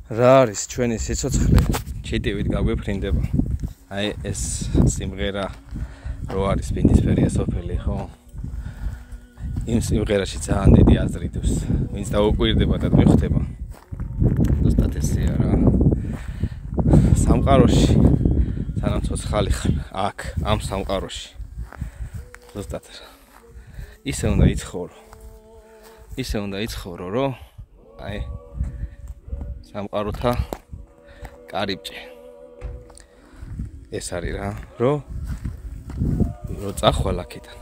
რა არის ჩვენი სიცოცხლე? ჩიტივით გაგვიფრინდება. აი ეს სიმღერა რო არის ბინდისფერია სოფელი, ხო? იმ სიმღერაში ძალიან დიდი აზრი დევს. ვინც დაუკვირდება და მიხვდება. ზუსტად ესეა რა. სამყაროში სანამ ცოცხალი ხარ, აქ ამ სამყაროში. ზუსტად ისე უნდა იცხოვრო. ისე უნდა იცხოვრო, რომ აი სამყაროთა კარიბჭე. ეს არის რა, რომ წახვალ აქედან.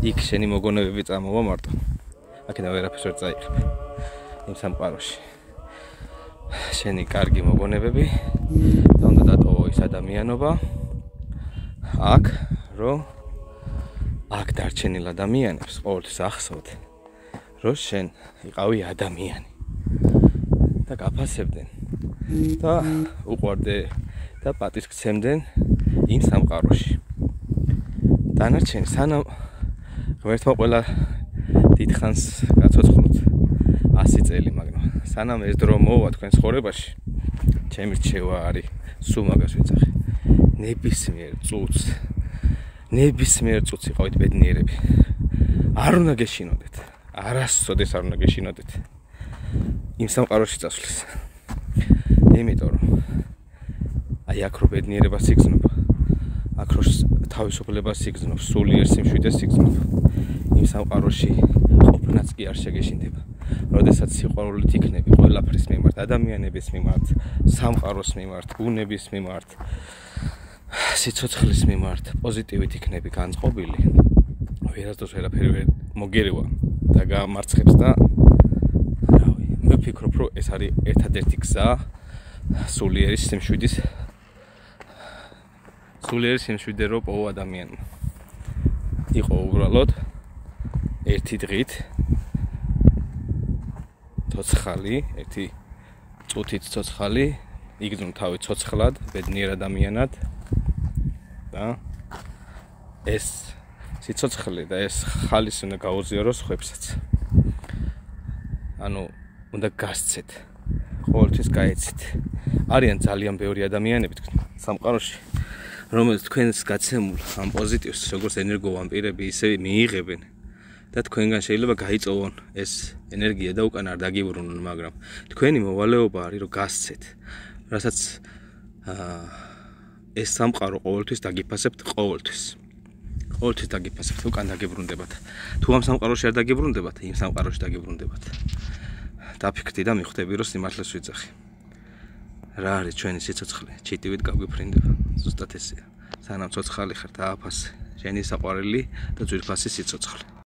იქ შენი მოგონებები წამოვა მარტო. აქედან ვერაფერს ვერ წაიღებ. იმ სამყაროში. შენი კარგი მოგონებები და უნდა დატოვო ის ადამიანობა. აქ, რომ აქ დარჩენილ ადამიანებს ყოველთვის ახსოვთ, რომ შენ იყავი ადამიანი. და გაფასებდნენ და უყვარდე და პატივსცემდნენ იმ სამყაროში. დანარჩენი სანამ ღმერთმა ყველა დიდხანს გაცოცხლოთ 100 წელი, მაგრამ სანამ ეს დრო მოვა თქვენ ცხოვრებაში, ჩემი რჩევა არის სულ მაგას ვეძახი. ნებისმიერ წუთს იყავით ბედნიერები. არ უნდა გეშინოდეთ. არასოდეს არ უნდა გეშინოდეთ. იმ სამყაროში წასვლის. იმიტომ რომ აი აქ რო ბედნიერებას იგზნობ, აქ რო თავისუფლებას იგზნობ, სულიერ სიმშვიდეს იგზნობ, იმ სამყაროში ყოფნაც კი არ შეგეშინდება. როდესაც სიყვარულით იქნები ყველაფრის მიმართ, ადამიანების მიმართ, სამყაროს მიმართ, ბუნების მიმართ, სიცოცხლის მიმართ, პოზიტივით იქნები განწყობილი, ვერასდროს ვერაფერი ვერ მოგერევა და გამარცხებს და მე ვფიქრობ, რომ ეს არის ერთადერთი გზა სულიერი სიმშვიდე რო პოვა ადამიანმა. იყო უბრალოდ ერთი დღით ცოცხალი, ერთი წუთით ცოცხალი, იგზნო თავი ცოცხლად, ბედნიერ ადამიანად და ეს სიცოცხლე და ეს ხალის უნდა გაუზიაროს ხვებსაც. ანუ უნდა გასცეთ, ყოველთვის გაეცით. არიან ძალიან ბევრი ადამიანები თქვენ სამყაროში, რომელიც თქვენს გაცემულ ამ პოზიტივს, როგორც ენერგოვამპირები, ისე მიიღებენ და თქვენგან შეიძლება გაიწოვონ ეს ენერგია და უკან არ დაგიბრუნონ, მაგრამ თქვენი მოვალეობა არის, რომ გასცეთ, რასაც ეს სამყარო ყოველთვის დაგიფასებთ, ყოველთვის დაგიფასებთ, უკან დაგიბრუნდებათ. თუ ამ სამყაროში არ დაგიბრუნდებათ, იმ სამყაროში დაგიბრუნდებათ. დაფიქრდი და მიხვდები, რომ სიმართლეს ვიძახი. რა არის ჩვენი სიცოცხლე? ჩიტივით გაგვიფრინდება. ზუსტად ესეა. სანამ ცოცხალი ხარ, დააფასე შენი საყვარელი და ძვირფასი სიცოცხლე.